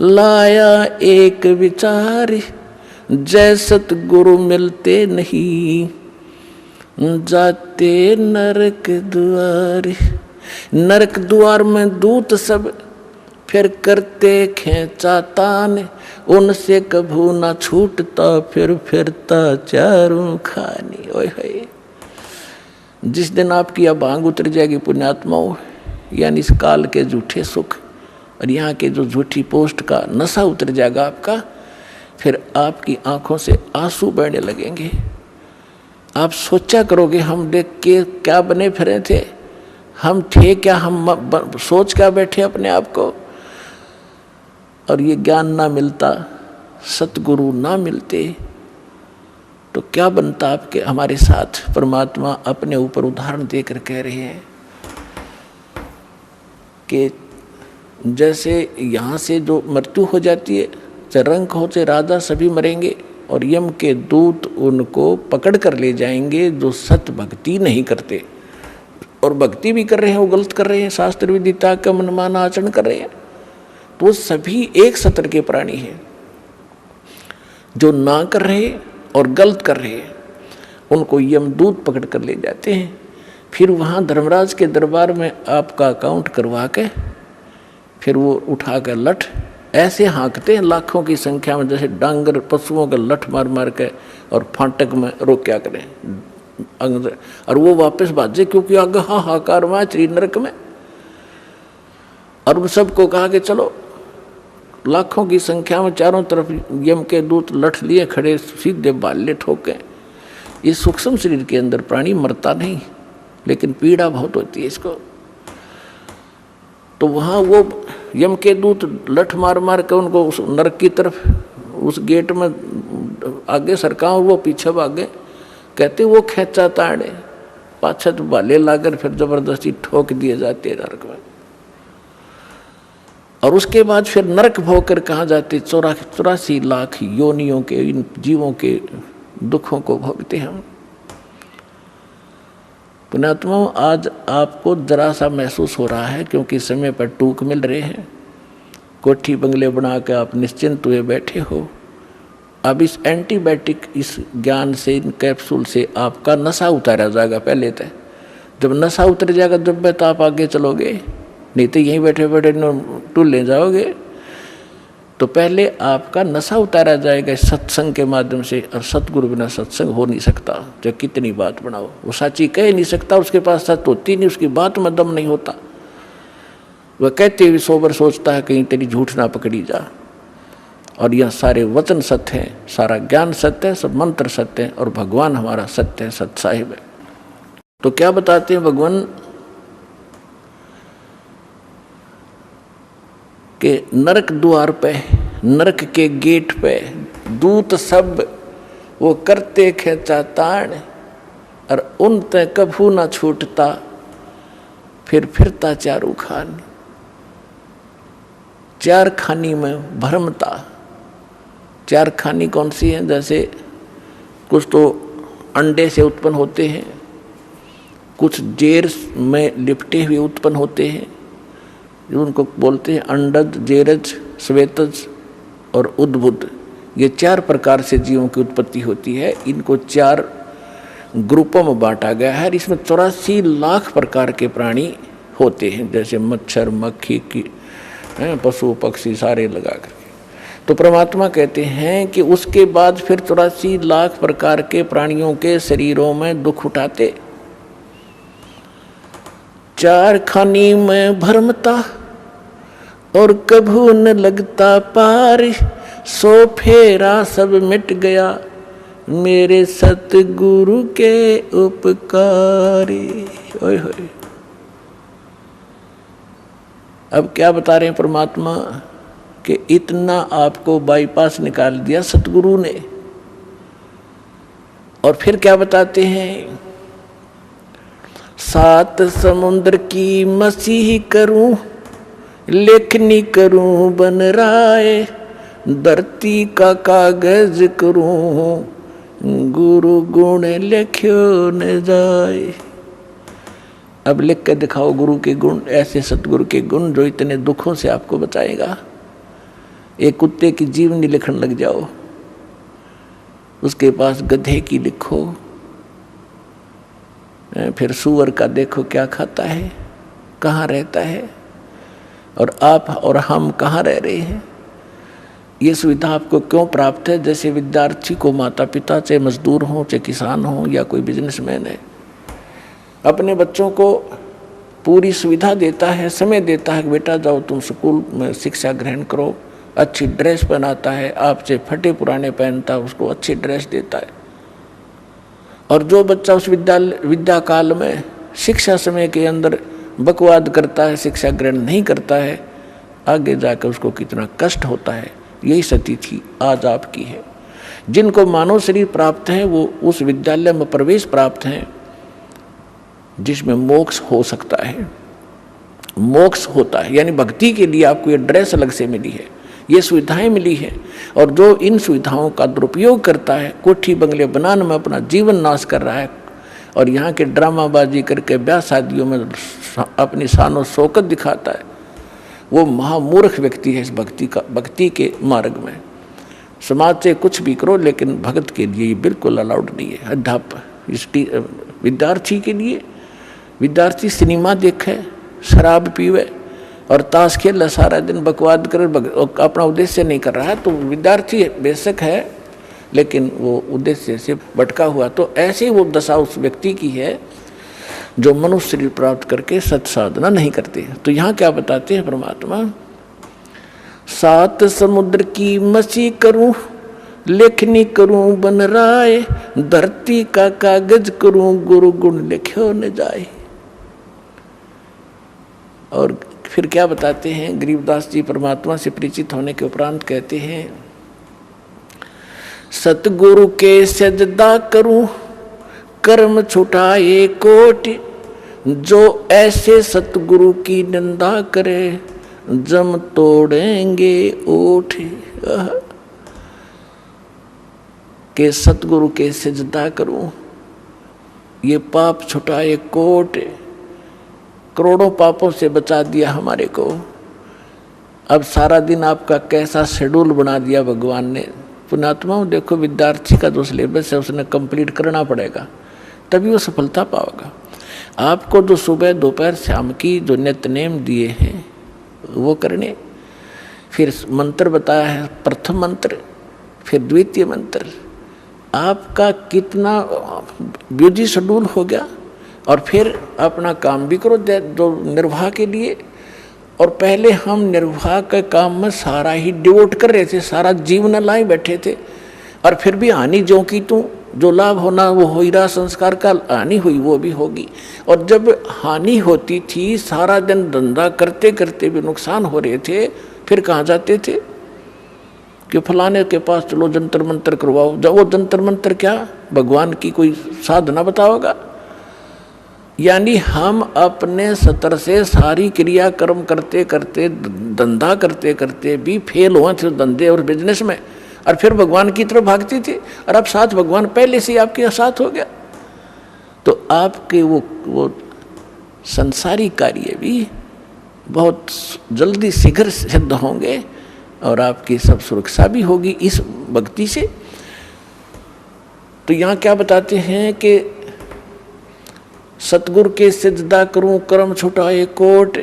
लाया एक विचार, जय सतगुरु मिलते नहीं जाते नरक द्वार। नरक द्वार में दूत सब फिर करते खेचातान, उनसे कभू ना छूटता फिर फिरता चारों खानी। ओए होए, जिस दिन आपकी अब भांग उतर जाएगी पुण्यात्माओं, यानी इस काल के झूठे सुख और यहाँ के जो झूठी पोस्ट का नशा उतर जाएगा आपका, फिर आपकी आंखों से आंसू बहने लगेंगे। आप सोचा करोगे हम देख के क्या बने फिरे थे, हम थे क्या, हम सोच क्या बैठे अपने आप को। और ये ज्ञान ना मिलता, सतगुरु ना मिलते तो क्या बनता आपके हमारे साथ। परमात्मा अपने ऊपर उदाहरण देकर कह रहे हैं कि जैसे यहाँ से जो मृत्यु हो जाती है, चाहे रंक हो चाहे राजा, सभी मरेंगे और यम के दूत उनको पकड़ कर ले जाएंगे जो सत भक्ति नहीं करते। और भक्ति भी कर रहे हैं वो गलत कर रहे हैं, शास्त्र विधि त्याग का मनमाना आचरण कर रहे हैं, तो सभी एक सत्र के प्राणी हैं। जो ना कर रहे और गलत कर रहे हैं उनको यमदूत पकड़ कर ले जाते हैं। फिर वहाँ धर्मराज के दरबार में आपका अकाउंट करवा के फिर वो उठा कर लठ ऐसे हाँकते हैं लाखों की संख्या में, जैसे डांगर पशुओं का लठ मार मार के और फाटक में रोक्या करें अंदर, और वो वापस भाजे क्योंकि आगे हाहाकार हुआ श्री नरक में। और उन सबको कहा कि चलो, लाखों की संख्या में चारों तरफ यम के दूत लठ लिए खड़े, सीधे बाल्य ठोके। इस सूक्ष्म शरीर के अंदर प्राणी मरता नहीं, लेकिन पीड़ा बहुत होती है इसको। तो वहाँ वो यम के दूत लठ मार मार के उनको उस नरक की तरफ, उस गेट में आगे सरकाओ, वो पीछे भागे। कहते वो खेचा ताड़े पाछे तो भाले लाकर फिर जबरदस्ती ठोक दिए जाते हैं नरक में। और उसके बाद फिर नरक भोग कर कहाँ जाते, 84 लाख योनियों के इन जीवों के दुखों को भोगते हम। पुण्यात्मा, आज आपको जरा सा महसूस हो रहा है क्योंकि समय पर टूक मिल रहे हैं। कोठी बंगले बना के आप निश्चिंत हुए बैठे हो। अब इस एंटीबायोटिक, इस ज्ञान से, इन कैप्सूल से आपका नशा उतारा जाएगा। पहले तो जब नशा उतर जाएगा जब तो आप आगे चलोगे, नहीं तो यहीं बैठे बैठे टूल ले जाओगे। तो पहले आपका नशा उतारा जाएगा इस सत्संग के माध्यम से। और सतगुरु बिना सत्संग हो नहीं सकता। चाहे कितनी बात बनाओ, वो साची कह नहीं सकता, उसके पास सच होती नहीं, उसकी बात में दम नहीं होता। वह कहते हुए सोबर सोचता है कहीं तेरी झूठ ना पकड़ी जा। और यह सारे वचन सत्य हैं, सारा ज्ञान सत्य है, सब मंत्र सत्य है, और भगवान हमारा सत्य है, सत साहिब है। तो क्या बताते हैं भगवान के नरक द्वार पे, नरक के गेट पे दूत सब वो करते खेचा ताड़, और उन ते कभू ना छूटता, फिर फिरता चारू खान। चार खानी में भरमता। चार खानी कौन सी है? जैसे कुछ तो अंडे से उत्पन्न होते हैं, कुछ जेर में लिपटे हुए उत्पन्न होते हैं, जो उनको बोलते हैं अंडज, जेरज, श्वेतज और उद्भुत। ये चार प्रकार से जीवों की उत्पत्ति होती है। इनको चार ग्रुपों में बांटा गया है। इसमें 84 लाख प्रकार के प्राणी होते हैं, जैसे मच्छर, मक्खी की, पशु पक्षी सारे लगा करके। तो परमात्मा कहते हैं कि उसके बाद फिर 84 लाख प्रकार के प्राणियों के शरीरों में दुख उठाते। चार खानी में भरमता और कभू न लगता पार, सो फेरा सब मिट गया मेरे सतगुरु के उपकारी। ओए होए, अब क्या बता रहे हैं परमात्मा कि इतना आपको बाईपास निकाल दिया सतगुरु ने। और फिर क्या बताते हैं, 7 समुद्र की मसीह करूं, लेखनी करूं बन राय, धरती का कागज करूं, गुरु गुण लिख्यो न जाए। अब लिख के दिखाओ गुरु के गुण, ऐसे सतगुरु के गुण जो इतने दुखों से आपको बचाएगा। एक कुत्ते की जीवनी लिखने लग जाओ, उसके पास गधे की लिखो, फिर सूअर का देखो क्या खाता है, कहाँ रहता है, और आप और हम कहाँ रह रहे हैं। ये सुविधा आपको क्यों प्राप्त है? जैसे विद्यार्थी को माता पिता, चाहे मजदूर हो, चाहे किसान हो, या कोई बिजनेसमैन है, अपने बच्चों को पूरी सुविधा देता है, समय देता है कि बेटा जाओ तुम स्कूल में शिक्षा ग्रहण करो, अच्छी ड्रेस पहनाता है, आपसे फटे पुराने पहनता है, उसको अच्छी ड्रेस देता है। और जो बच्चा उस विद्या काल में शिक्षा समय के अंदर बकवाद करता है, शिक्षा ग्रहण नहीं करता है, आगे जाकर उसको कितना कष्ट होता है। यही स्थिति आज आपकी है। जिनको मानव शरीर प्राप्त है वो उस विद्यालय में प्रवेश प्राप्त है जिसमें मोक्ष हो सकता है, मोक्ष होता है। यानी भक्ति के लिए आपको ये ड्रेस अलग से मिली है, ये सुविधाएं मिली है। और जो इन सुविधाओं का दुरुपयोग करता है, कोठी बंगले बनाने में अपना जीवन नाश कर रहा है और यहाँ के ड्रामाबाजी करके ब्याह शादियों में अपनी शान और शौकत दिखाता है, वो महामूर्ख व्यक्ति है इस भक्ति के मार्ग में। समाज से कुछ भी करो लेकिन भगत के लिए ये बिल्कुल अलाउड नहीं है। अध्यापक इस विद्यार्थी के लिए, विद्यार्थी सिनेमा देखे, शराब पीवे और ताश खेल सारा दिन, बकवाद कर अपना उद्देश्य नहीं कर रहा है, तो विद्यार्थी बेशक है लेकिन वो उद्देश्य से भटका हुआ। तो ऐसे वो दशा उस व्यक्ति की है जो मनुष्य शरीर प्राप्त करके सत साधना नहीं करते। तो यहाँ क्या बताते हैं परमात्मा, 7 समुद्र की मछी करूं, लेखनी करूं बन राय, धरती का कागज करूं, गुरु गुण लिखो न जाए। और फिर क्या बताते हैं, गरीबदास जी परमात्मा से परिचित होने के उपरांत कहते हैं, सतगुरु के सजदा करूं, कर्म छुटाए कोटि, जो ऐसे सतगुरु की निंदा करे, जम तोड़ेंगे ओठ। के सतगुरु के सजदा करूं, ये पाप छुटाए कोट, करोड़ों पापों से बचा दिया हमारे को। अब सारा दिन आपका कैसा शेड्यूल बना दिया भगवान ने। पुण्यात्माओं देखो, विद्यार्थी का जो सिलेबस है उसने कंप्लीट करना पड़ेगा, तभी वो सफलता पाएगा। आपको जो सुबह दोपहर शाम की जो नित्य नेम दिए हैं वो करने, फिर मंत्र बताया है, प्रथम मंत्र फिर द्वितीय मंत्र, आपका कितना बिजी शेड्यूल हो गया। और फिर अपना काम भी करो जो निर्वाह के लिए। और पहले हम निर्वाह के काम में सारा ही डिवोट कर रहे थे, सारा जीवन लाए बैठे थे, और फिर भी हानि जो की तू, जो लाभ होना वो हो ही रहा, संस्कार का हानि हुई वो भी होगी। और जब हानि होती थी, सारा दिन धंधा करते करते भी नुकसान हो रहे थे, फिर कहाँ जाते थे कि फलाने के पास चलो जंतर मंतर करवाओ। जब वो जंतर मंतर क्या, भगवान की कोई साधना बताओगा। यानी हम अपने स्तर से सारी क्रिया कर्म करते करते, धंधा करते करते भी फेल हुए थे धंधे और बिजनेस में, और फिर भगवान की तरफ भागती थी। और अब साथ भगवान पहले से आपके साथ हो गया, तो आपके वो संसारी कार्य भी बहुत जल्दी शीघ्र सिद्ध होंगे और आपकी सब सुरक्षा भी होगी इस भक्ति से। तो यहाँ क्या बताते हैं कि सतगुरु के सिजदा करूं, कर्म छुटाए कोट।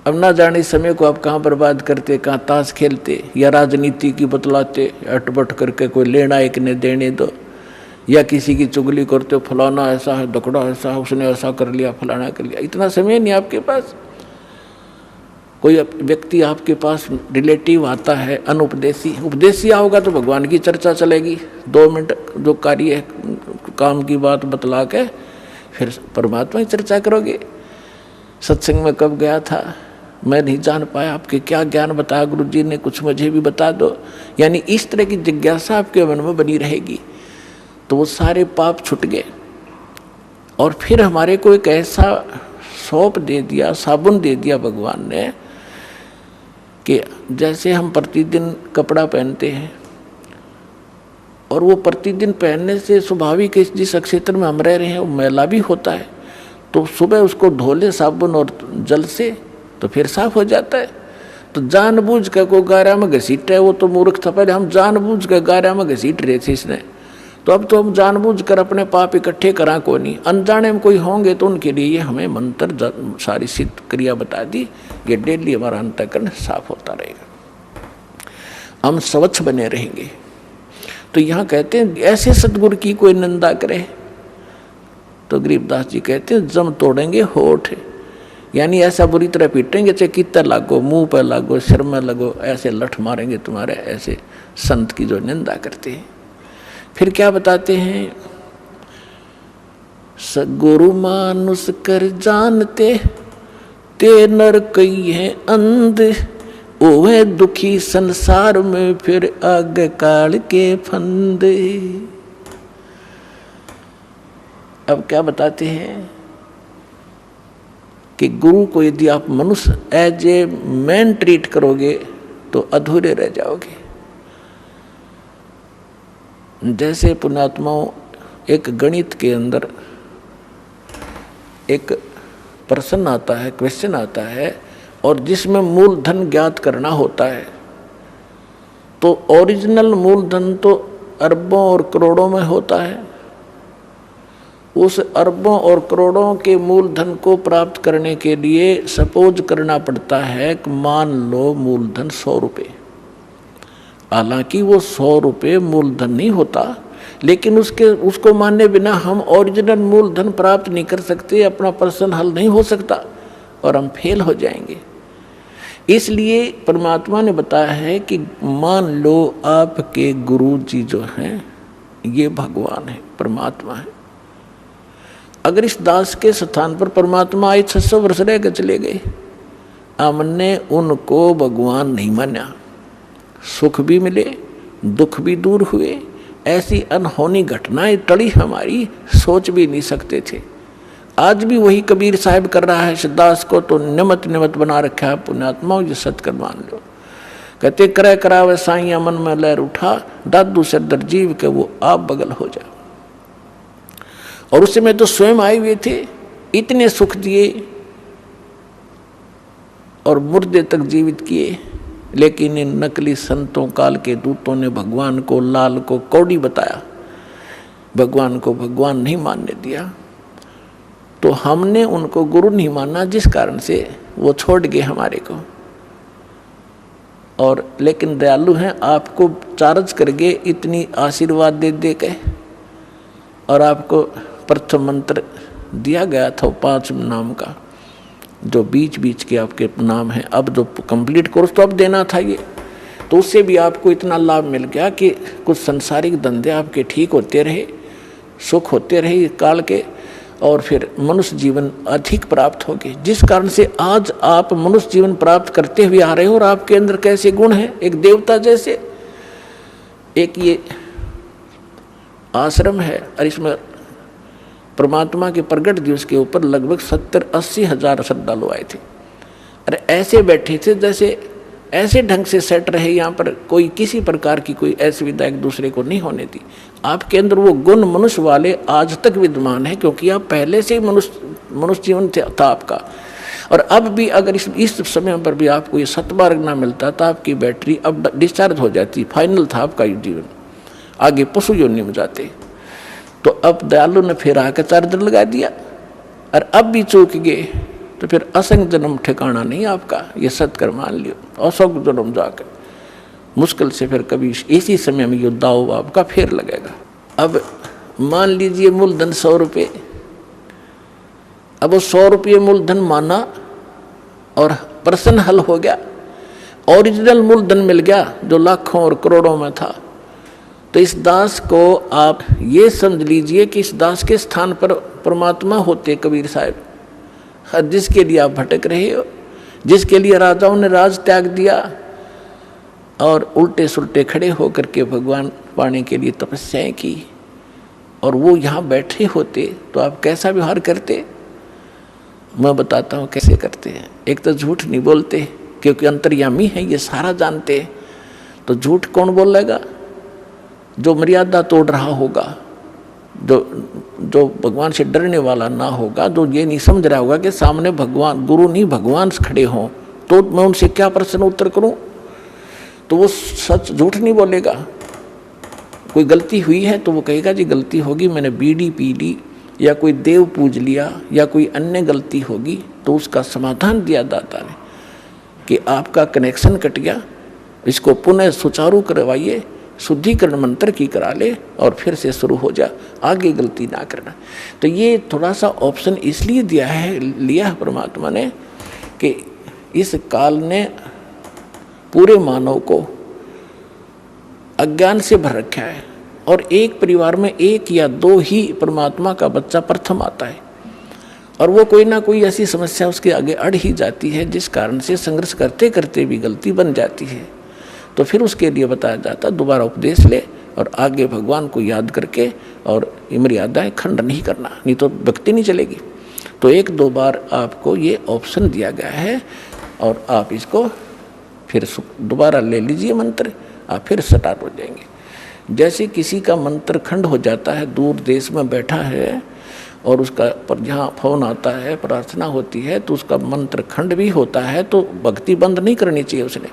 अब ना जाने समय को आप कहाँ बर्बाद करते, कहाँ ताश खेलते या राजनीति की बतलाते, अटपट करके कोई लेना एक ने देने दो, या किसी की चुगली करते हो, फलाना ऐसा है, दकड़ा ऐसा है, उसने ऐसा कर लिया, फलाना कर लिया। इतना समय नहीं आपके पास। कोई व्यक्ति आपके पास रिलेटिव आता है अनुपदेशी, उपदेशी आओगा तो भगवान की चर्चा चलेगी, 2 मिनट जो कार्य है काम की बात बतला के फिर परमात्मा की चर्चा करोगे। सत्संग में कब गया था, मैं नहीं जान पाया, आपके क्या ज्ञान बताया गुरु जी ने, कुछ मुझे भी बता दो। यानी इस तरह की जिज्ञासा आपके मन में बनी रहेगी, तो वो सारे पाप छूट गए। और फिर हमारे को एक ऐसा सौंप दे दिया, साबुन दे दिया भगवान ने, कि जैसे हम प्रतिदिन कपड़ा पहनते हैं और वो प्रतिदिन पहनने से स्वाभाविक जिस क्षेत्र में हम रह रहे हैं वो मैला भी होता है, तो सुबह उसको धो ले साबुन और जल से तो फिर साफ हो जाता है। तो जानबूझ कर को गारा में घसीट है, वो तो मूर्ख था, पहले हम जानबूझ कर गारा में घसीट रहे थे इसने, तो अब तो हम जानबूझ कर अपने पाप इकट्ठे करा को नहीं। अनजाने में कोई होंगे तो उनके लिए ये हमें मंत्र सारी सिद्ध क्रिया बता दी, ये डेली हमारा अंतःकरण साफ होता रहेगा, हम स्वच्छ बने रहेंगे। तो यहाँ कहते हैं ऐसे सतगुरु की कोई निंदा करे तो गरीबदास जी कहते हैं जम तोड़ेंगे होठ। यानी ऐसा बुरी तरह पीटेंगे चाहे कितना लागो, मुंह पर लागो, सिर में लगो, ऐसे लठ मारेंगे तुम्हारे। ऐसे संत की जो निंदा करते हैं। फिर क्या बताते हैं, सगुरु मानुष कर जानते ते नर कई है अंध, ओहे दुखी संसार में फिर आगे काल के फंदे। अब क्या बताते हैं कि गुरु को यदि आप मनुष्य एज ए मैन ट्रीट करोगे तो अधूरे रह जाओगे। जैसे पुण्यात्माओं, एक गणित के अंदर एक प्रश्न आता है, क्वेश्चन आता है, और जिसमें मूलधन ज्ञात करना होता है, तो ओरिजिनल मूलधन तो अरबों और करोड़ों में होता है। उस अरबों और करोड़ों के मूलधन को प्राप्त करने के लिए सपोज करना पड़ता है कि मान लो मूलधन 100 रुपये। हालांकि वो 100 रुपये मूलधन नहीं होता, लेकिन उसको मानने बिना हम ओरिजिनल मूलधन प्राप्त नहीं कर सकते, अपना प्रश्न हल नहीं हो सकता और हम फेल हो जाएंगे। इसलिए परमात्मा ने बताया है कि मान लो आपके गुरु जी जो हैं ये भगवान है, परमात्मा है। अगर इस दास के स्थान पर परमात्मा आए 600 वर्ष रह कर चले गए, हमने उनको भगवान नहीं माना, सुख भी मिले, दुख भी दूर हुए, ऐसी अनहोनी घटनाएं टली हमारी, सोच भी नहीं सकते थे। आज भी वही कबीर साहब कर रहा है, दास को तो निमत निमत बना रखा है। पुण्यात्माओं ये सत्कर मान लो। कहते करे करावे साइया मन में लहर उठा, दादू से दरजीव के वो आप बगल हो जा। और उस समय तो स्वयं आए हुए थे, इतने सुख दिए और मुर्दे तक जीवित किए, लेकिन इन नकली संतों काल के दूतों ने भगवान को, लाल को कौड़ी बताया, भगवान को भगवान नहीं मानने दिया। तो हमने उनको गुरु नहीं माना, जिस कारण से वो छोड़ गए हमारे को। और लेकिन दयालु हैं, आपको चार्ज करके इतनी आशीर्वाद दे दे के, और आपको प्रथम मंत्र दिया गया था 5 नाम का, जो बीच बीच के आपके नाम हैं। अब जो कंप्लीट कोर्स तो अब देना था ये, तो उससे भी आपको इतना लाभ मिल गया कि कुछ संसारिक धंधे आपके ठीक होते रहे, सुख होते रहे काल के, और फिर मनुष्य जीवन अधिक प्राप्त हो गए, जिस कारण से आज आप मनुष्य जीवन प्राप्त करते हुए आ रहे हो। और आपके अंदर कैसे गुण हैं, एक देवता जैसे। एक ये आश्रम है और इसमें परमात्मा के प्रगट दिवस के ऊपर लगभग 70-80 हजार श्रद्धालु आए थे। अरे ऐसे बैठे थे जैसे ऐसे ढंग से सेट रहे, यहाँ पर कोई किसी प्रकार की कोई असुविधा एक दूसरे को नहीं होने दी। आपके अंदर वो गुण मनुष्य वाले आज तक विद्यमान है, क्योंकि आप पहले से ही मनुष्य जीवन था आपका। और अब भी अगर इस समय पर भी आपको ये सतमार्ग ना मिलता तो आपकी बैटरी अब डिस्चार्ज हो जाती, फाइनल था आपका जीवन, आगे पशु योनि में जाते। तो अब दयालु ने फिर आकर चार्जर लगा दिया, और अब भी चूक गए तो फिर असंग जन्म ठिकाना नहीं आपका, ये सत्कर मान लियो। असंग जन्म जाकर मुश्किल से फिर कभी इसी समय में ये दाव आपका फिर लगेगा। अब मान लीजिए मूलधन 100 रुपये, अब वो 100 रुपये मूलधन माना और प्रश्न हल हो गया, ओरिजिनल मूलधन मिल गया जो लाखों और करोड़ों में था। तो इस दास को आप ये समझ लीजिए कि इस दास के स्थान पर परमात्मा होते कबीर साहब, जिसके लिए आप भटक रहे हो, जिसके लिए राजाओं ने राज त्याग दिया और उल्टे सुल्टे खड़े होकर के भगवान पाने के लिए तपस्याएं की, और वो यहाँ बैठे होते तो आप कैसा व्यवहार करते। मैं बताता हूँ कैसे करते हैं। एक तो झूठ नहीं बोलते, क्योंकि अंतर्यामी है, ये सारा जानते हैं। तो झूठ कौन बोलेगा? जो मर्यादा तोड़ रहा होगा, जो भगवान से डरने वाला ना होगा, जो ये नहीं समझ रहा होगा कि सामने भगवान, गुरु नहीं भगवान खड़े हों, तो मैं उनसे क्या प्रश्न उत्तर करूं। तो वो सच झूठ नहीं बोलेगा। कोई गलती हुई है तो वो कहेगा जी गलती होगी, मैंने बीड़ी पी ली या कोई देव पूज लिया या कोई अन्य गलती होगी। तो उसका समाधान दिया दाता ने कि आपका कनेक्शन कट गया, इसको पुनः सुचारू करवाइए, शुद्धिकरण मंत्र की करा ले और फिर से शुरू हो जा, आगे गलती ना करना। तो ये थोड़ा सा ऑप्शन इसलिए लिया है परमात्मा ने कि इस काल ने पूरे मानव को अज्ञान से भर रखा है और एक परिवार में एक या दो ही परमात्मा का बच्चा प्रथम आता है और वो कोई ना कोई ऐसी समस्या उसके आगे अड़ ही जाती है जिस कारण से संघर्ष करते करते भी गलती बन जाती है। तो फिर उसके लिए बताया जाता दोबारा उपदेश ले और आगे भगवान को याद करके और मर्यादाएं खंड नहीं करना, नहीं तो भक्ति नहीं चलेगी। तो एक दो बार आपको ये ऑप्शन दिया गया है और आप इसको फिर दोबारा ले लीजिए मंत्र, आप फिर स्टार्ट हो जाएंगे। जैसे किसी का मंत्र खंड हो जाता है, दूर देश में बैठा है और उसका पर जहाँ फोन आता है, प्रार्थना होती है तो उसका मंत्र खंड भी होता है, तो भक्ति बंद नहीं करनी चाहिए उसने,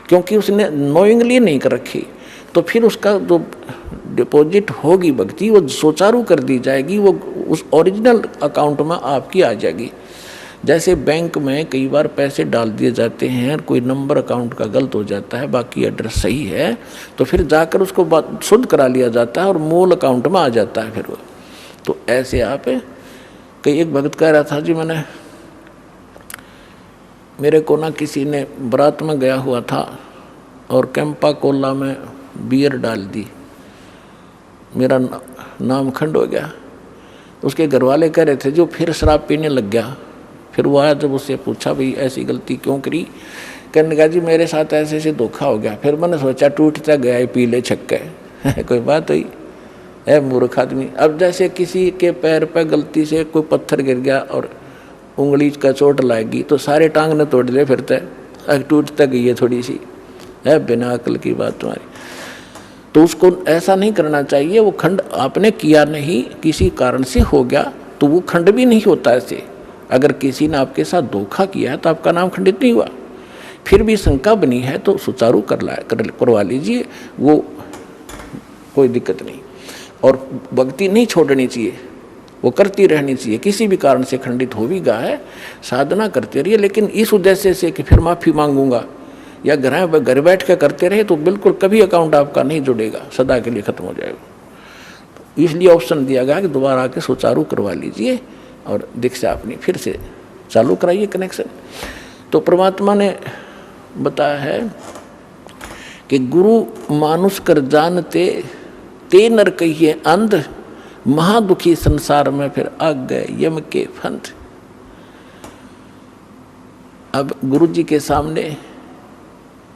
क्योंकि उसने नोइंगली नहीं कर रखी। तो फिर उसका जो डिपॉजिट होगी भक्ति वो सुचारू कर दी जाएगी, वो उस ओरिजिनल अकाउंट में आपकी आ जाएगी। जैसे बैंक में कई बार पैसे डाल दिए जाते हैं, कोई नंबर अकाउंट का गलत हो जाता है, बाकी एड्रेस सही है, तो फिर जाकर उसको शुद्ध करा लिया जाता है और मूल अकाउंट में आ जाता है फिर वो। तो ऐसे आप कई एक भगत कह रहा था जी, मेरे को ना किसी ने बारात में गया हुआ था और कैंपा कोला में बियर डाल दी, मेरा नाम खंड हो गया। उसके घर वाले कह रहे थे जो फिर शराब पीने लग गया। फिर वो आया, जब उससे पूछा भाई ऐसी गलती क्यों करी, कहने लगा जी मेरे साथ ऐसे ऐसे धोखा हो गया। फिर मैंने सोचा टूटता गया पीले छक्के कोई बात हुई है मूर्ख आदमी। अब जैसे किसी के पैर पर गलती से कोई पत्थर गिर गया और उंगली का चोट लगेगी तो सारे टांग ने तोड़ ले फिरते, टूटता गई है थोड़ी सी, है बिना अकल की बात तुम्हारी। तो उसको ऐसा नहीं करना चाहिए। वो खंड आपने किया नहीं, किसी कारण से हो गया तो वो खंड भी नहीं होता ऐसे। अगर किसी ने आपके साथ धोखा किया है तो आपका नाम खंडित नहीं हुआ। फिर भी शंका बनी है तो सुचारू करवा लीजिए, वो कोई दिक्कत नहीं। और भक्ति नहीं छोड़नी चाहिए, वो करती रहनी चाहिए। किसी भी कारण से खंडित हो भी गया है, साधना करते रहिए, लेकिन इस उद्देश्य से कि फिर माफ़ी मांगूंगा या घर बैठ कर करते रहे तो बिल्कुल कभी अकाउंट आपका नहीं जुड़ेगा, सदा के लिए खत्म हो जाएगा। इसलिए ऑप्शन दिया गया कि दोबारा आके सुचारू करवा लीजिए और दीक्षा अपनी फिर से चालू कराइए कनेक्शन। तो परमात्मा ने बताया है कि गुरु मानुष कर जानते ते नर कहिए अंध, महादुखी संसार में फिर आ गए यम के फंद। अब गुरु जी के सामने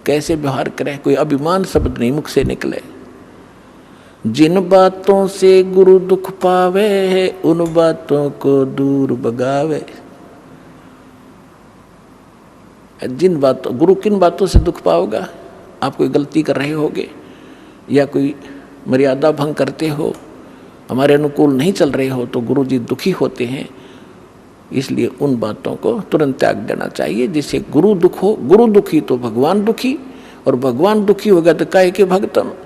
कैसे व्यवहार करें, कोई अभिमान शब्द नहीं मुख से निकले। जिन बातों से गुरु दुख पावे उन बातों को दूर भगावे। जिन बातों गुरु किन बातों से दुख पाओगा, आप कोई गलती कर रहे होगे या कोई मर्यादा भंग करते हो, हमारे अनुकूल नहीं चल रहे हो, तो गुरु जी दुखी होते हैं। इसलिए उन बातों को तुरंत त्याग देना चाहिए जिससे गुरु दुख हो। गुरु दुखी तो भगवान दुखी, और भगवान दुखी होगा तो काहे के भगतम।